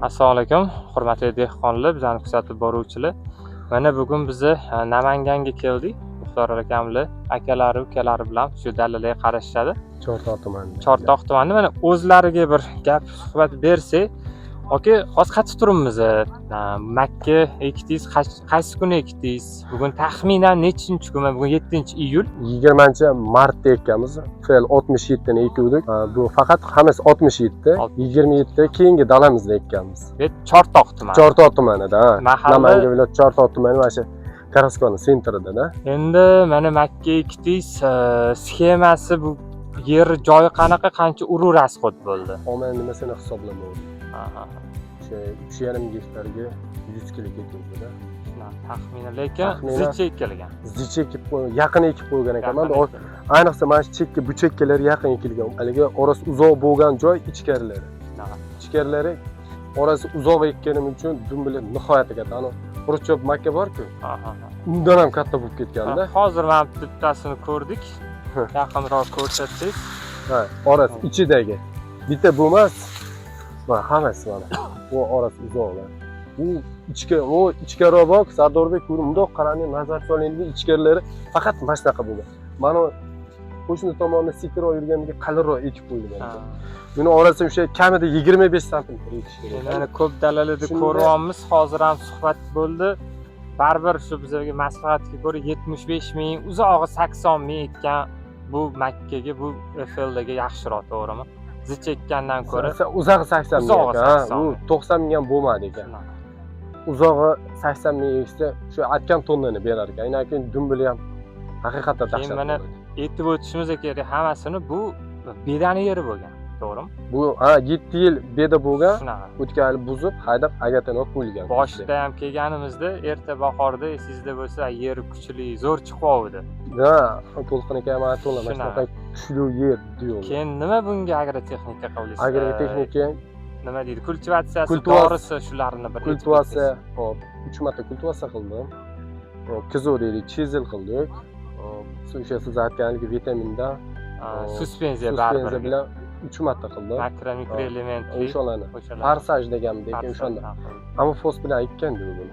Assalomu alaykum, hurmatli dehqonlar, bizani kuzatib boruvchilar. Mana bugun biz Namanganga keldik. Muxtor akamlar, akalari, ukalari bilan shu dalalarga qarashadi. Chortoq tumanida. Chortoq tumanida mana o'zlariga bir gap suhbat bersak, aka, hozir qayerda turibmiz? Makka ekdingiz, qaysi kuni ekdingiz? Bugun taxminan nechinchi kun? Bugun 7-iyul. 20-martda ekamiz. Fel 67 ni ekdik. Bu faqat hammasi 67, 27 keyingi dalamizda ekkanmiz. Bu Chortoq tumani. Chortoq tumanida, Mahalla viloyat Chortoq tumani mana shu Karaskon sentrida. Endi mana Makka ekdingiz, sxemasi bu yer joyi qanaqa, qancha uru rasxod bo'ldi? Omma nimasini hisoblamadim. Aha. O'sha 3,5 gektarga 100 kilo ekildi-da. Taxminan, lekin zicha ekilgan. Zicha ekib yaqin ekib qo'ygan ekanman. Ayniqsa mana shu chekka bu chekkalar yaqin ekilgan. Haligi orasi uzoq bo'lgan joy ichkarilari. Ichkarilari orasi uzoq ekkanim uchun dum bilan nihoyatda katta. Ana Qurchoq Makka bor-ku. Undan ham katta bo'lib ketganda. Hozir mana bittasini ko'rdik. Yaqinroq ko'rsatdik. Ha, orasi ichidagi. Bitta bo'lmas. Mana hammasi mana. Bu orasi uzoqlar. Bu ichkariroq Sardorbek ko'rib bundoq qarani nazar solingan ichkarilari faqat mana shunaqa bo'lgan. Mana qo'shni tomonda sekiro yurganiga qalinroq ekib qo'yilgan. Buni orasi o'sha kamida 25 sm ekish kerak. Mana ko'p dalalarda ko'ryapmiz, hozir ham suhbat bo'ldi. Baribir shu bizga maslahatga ko'ra 75 ming, uzog'i 80 ming ekkan bu Makkaga, bu FLDga yaxshiroq, to'g'rimi? Zich ekkandan ko'ra uzog'i 80 ming ekan. U 90 ming ham bo'lmadi ekan. Uzog'i 80 ming eksa, shu aytgan tonnani berar ekan. Aynan keyin dumbili ham haqiqatda dahshat. Keyin mana aytib o'tishimiz kerak, hammasini bu bedani yeri bo'lgan, to'g'rimi? Bu 7 yil beda bo'lgan. O'tgan yil buzib, haydab agatan olib qo'yilgan. Boshida ham kelganimizda erta bahorda esingizda bo'lsa, yer kuchli, zo'r chiqyapti. Ha, to'lqin aka ham aytdilar, mana shunaqa kuchli yer diyor. Keyin nima bunga agrotexnika qildingiz? Agrotexnika nima deydi? Kultivatsiyasi, dorisi shularni bir kultivatsiya, hop, 3 marta kultivatsiya qildim. Kizo deydi, chizil qildik. O'sha siz aytganingiz vitamindan, suspenziya bilan 3 marta qildim. Makro mikroelementli o'shalarni. Farsaj deganmiz ekan o'shanda. Amofos bilan ekkan dedi buni.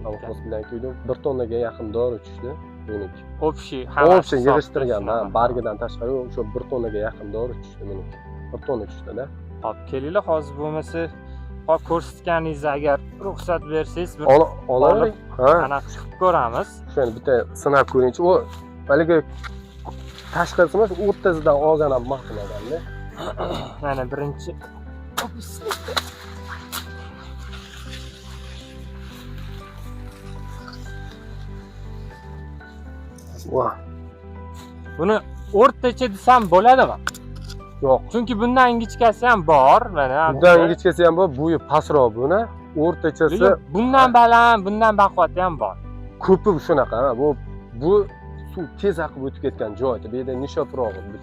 Amofos bilan ekdim. 1 tonnaga yaqin dori tushdi. Meniki. Общий hammasi yig'ishtirganda, bargidan tashqari o'sha 1 tonnaga yaqin dori tushdi meniki. 1 tonna tushdi-da. Hop, kelinglar, hozir bo'lmasa, hop ko'rsatganingizni agar ruxsat bersangiz, bir olavering. Ha, ana chiqib ko'ramiz. Shuni bitta sinab ko'ringchi. U haligi tashqarisi emas, o'rtasidan olgan ham maqtul odamda. Mana birinchi. Voh. Buni o'rtacha desam bo'ladimi? Yo'q. Chunki bundan ingichkasi ham bor, mana. Bundan ingichkasi ham bor, bo'yi pastroq buni. O'rtachasi bundan baland, bundan baquvvat ham bor. Ko'pi shunaqa, bu suv tez oqib o'tib ketgan joyda. Bu yerda nishoprog'i, bu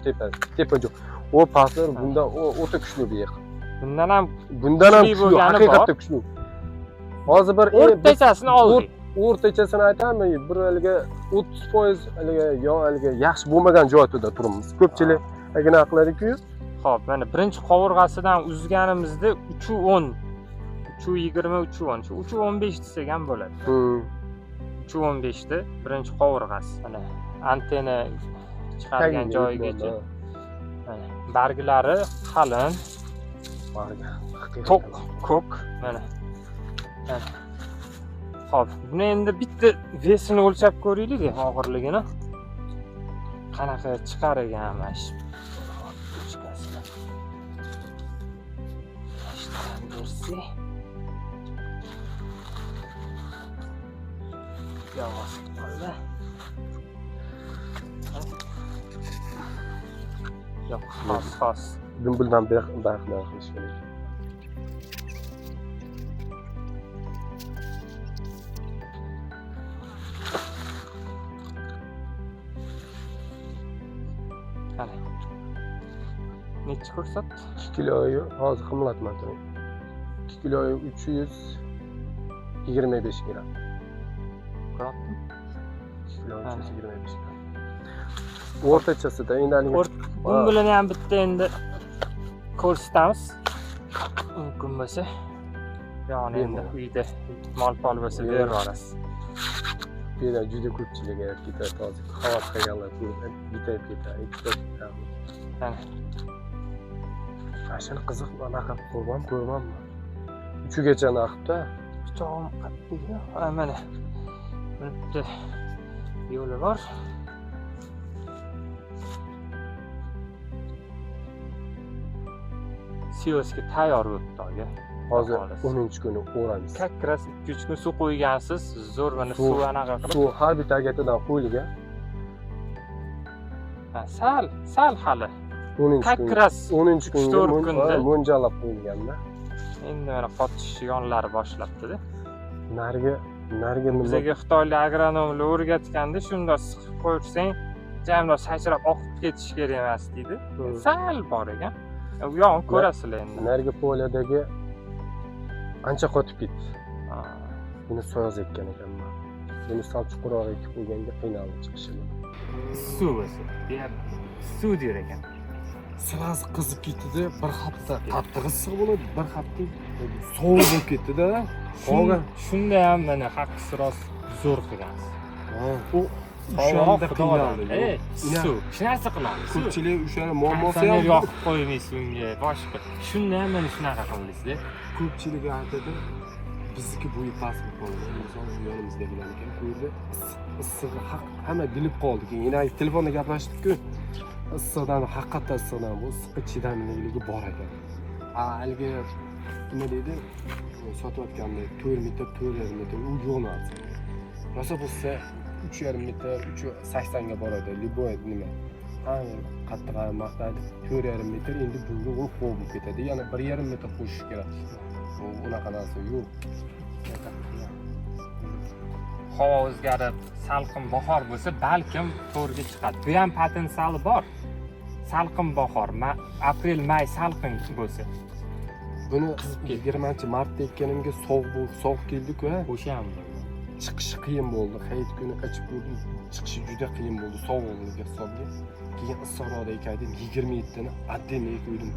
tepa joy. O paslar bundan o'ta kuchli bu yer. Bundan ham kuchli, haqiqatda kuchli. Hozir bir o'rtachasini oldik. O'rtachasini aytaman, bir haligi 30% haligi yaxshi bo'lmagan joyda turibmiz. Ko'pchilik agina aqlari-ku. Xo'p, mana birinchi qovurg'asidan uzganimizda 3.10, 3.20, 3.10, 3.15 desak ham bo'ladi. 3.15 da birinchi qovurg'asi. Mana antena chiqargan joyigacha. Mana barglari qalin, to'q, ko'k, mana. Xo'p, buni endi bitta vesini o'lchab ko'raylik, og'irligini. Qanaqa chiqar ekan mana shu. Yavaş oldu. Yok, xos. Dumbildan baqlar qilish kerak. Qani. Necha ko'rsat? 2 kiloyu hozir qimlatman. 2 kiloyu 325 gram. Ko'rdingmi? 2 kilo 325 gram. O'rtachasida endi bu bilan ham bitta endi ko'rsatamiz. Mumkin bo'lsa. Yani endi uyda mol-pol bo'lsa berib yuborasiz. Bu yerda juda ko'pchilik ketadi hozir. Xavotir qilganlar ko'rib, bitib ketadi, ikkita ketadi. Mana Mashina qiziq, anaqa ko'rmanmi? 3gacha narxda. pichog'im qattiq. Mana bitta yo'li bor. Siyosga tayyor bo'libdi aka. Hozir 10-kuni o'ramiz. Kakras 2-3 kun suv qo'ygansiz, zo'r mana suv anaqa qilib. Suv har bitta agatidan qo'yilgan. Sal hali. 10-kunga 4 kunda mo'ljallab qo'yilganda. Endi mana qotish yonlari boshlabdi-da. Nariga nima? Bizga xitoylik agronomlar o'rgatganda shunday siqib qo'ysang, jamla sachrab oqib ketish kerak emas deydi. Sal bor ekan. U yo'q ko'rasizlar endi. Nariga poliyadagi ancha qotib ketdi. Buni soyoz ekkan ekanman. Buni sal chuqurroq ekib qo'yganga qiynalib chiqishi. Suv o'zi. Suv der ekan. Sirasi qizib ketdi-da, bir hafta qattiq issiq bo'ladi, bir hafta sovuq bo'lib ketdi-da. Qolgan Shunda ham mana haqqi rost zo'r qilgansiz. U o'shanda qiynaldi. Suv. Hech narsa qilamiz. Ko'pchilik o'shani muammosi Sen ham yoqib qo'ymaysiz unga, boshqa. Shunda ham mana shunaqa qildingiz-da. ko'pchilik aytadi, bizniki bo'yi past bo'lib qoldi. Inson yonimizdagilar ekan, ko'rdi, issig'i haq hamma bilib qoldi. Keyin yana telefonda gaplashdik-ku. Issiqdan haqiqatdan issiqdan bu issiqqa chidamliligi bor ekan. Haligi nima deydi? Sotayotganda 4 metr, 4,5 metr u yo'naldi. Rosa bo'lsa 3,5 metr, 3,80 ga boradi. Liboy nima? Qattiq maqtadi 4,5 metr endi bunga u bo'lib ketadi. Yana 1,5 metr qo'shish kerak. Unaqa narsa yo'q. Havo o'zgarib, salqin bahor bo'lsa, balkim to'rga chiqadi. Bu ham potensiali bor. Salqin bahor, aprel, may salqin bo'lsa. Buni 20-martda ekkanimga sovuq keldi-ku, ha? O'sha ham Chiqishi qiyin bo'ldi. Hayit kuni qochib ko'rdim. Chiqishi juda qiyin bo'ldi sovuqligiga hisobga. Keyin issiqroqda ekaydim 27 ni отдельно qo'ydim.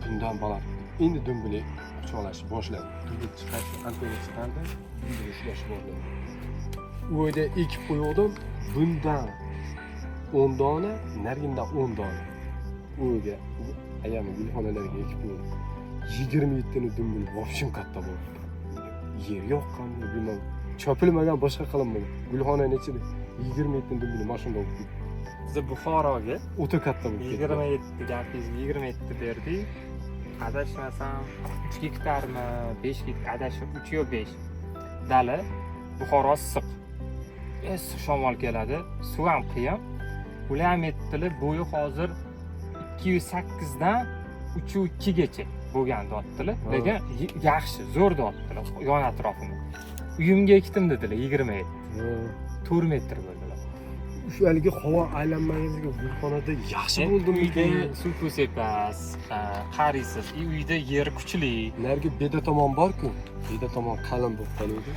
Bundan baland. Endi dumbilak quchoqlash boshladi. Dumbilak chiqarsa, antena chiqardi, dumbilak ushlash boshladi. U yerda ekib qo'ydim. Bundan 10 dona, narigindan 10 dona. U yerga ayami gulxonalarga ekib qo'ydim. 27 ni dumbilak vobshim katta bo'ldi. Yer yoqqanmi, bilmem. Chopilmagan boshqa qilinmagan. Gulxonaning ichida 27 ni dumbilak mashina olib ketdi. Biz Buxoroga o'ta katta bo'ldi. 27 gapingiz 27 berdik. Adashmasam 3 gektarmi, 5 gektar, adashib 3 yo 5. Dala Buxoro issiq. Issiq shamol keladi, suv ham qiyin. Ular ham aytdilar, bo'yi hozir 208 dan 302 gacha bo'lgan dotdilar. Lekin yaxshi, zo'r dotdilar yon atrofini. Uyimga ekdim dedilar 27. 4 metr bo'ldilar. O'shaligi havo aylanmag'izga gulxonada yaxshi bo'ldimi? Uyda suv ko'sepas, qarisiz, uyda yer kuchli. Narigi beda tomon bor-ku, beda tomon qalin bo'lib qoladi.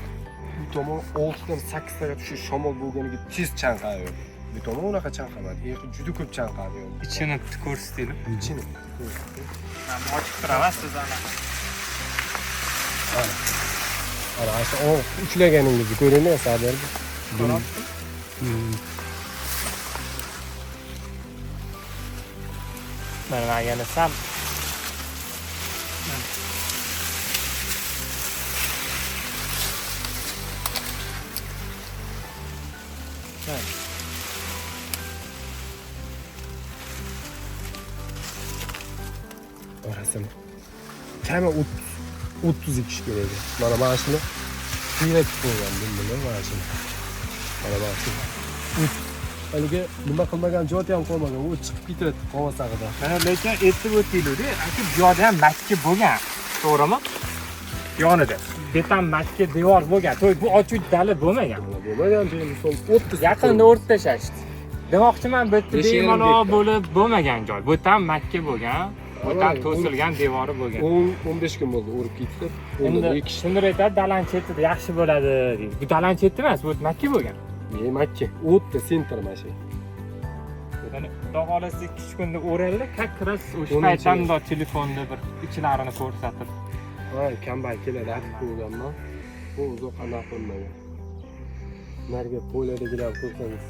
Bu tomon 6 dan 8 taga tushish shamol bo'lganiga tez chanqaydi. Bu tomon unaqa chanqamadi. Juda ko'p chanqadi. Ichini ko'rsatinglar. Ichini. Men ochib turaman siz anaqa. Ana shu uchlaganingizni ko'ringlar, saberdi. Mana yana sal orasini kami 30 ikish kerak. Mana shuni qiyratib qo'ygan buni mana shuni. Mana shu. Haligi nima qilmagan joyi ham qolmagan. U chiqib ketadi qova sag'ida. Mana lekin aytib o'tdinglar-da, aka bu yerda ham makka bo'lgan. To'g'rimi? Yonida. Beton makka devor bo'lgan. To'y bu ochiq dala bo'lmagan. Bo'lmagan misol 30 yaqinda o'rtashashdi. Demoqchiman, bu yerda bemalol bo'lib bo'lmagan joy. Bu ham makka bo'lgan. Bu ham to'silgan devori bo'lgan. 15 kun bo'ldi o'rib ketdi. Endi shunday aytadi, dalan chetida yaxshi bo'ladi deydi. Bu dalan chetida emas, bu makka bo'lgan. Makka, o'tda sentr mashi. Ya'ni dog'olasi 2 kunda o'raldi, kakras o'sha paytda telefonda bir ichlarini ko'rsatib Ha, kambay keladi, aytib qo'yganman. Bu uzoq qanaqa qilmagan. Narga poylaydigilar ko'rsangiz.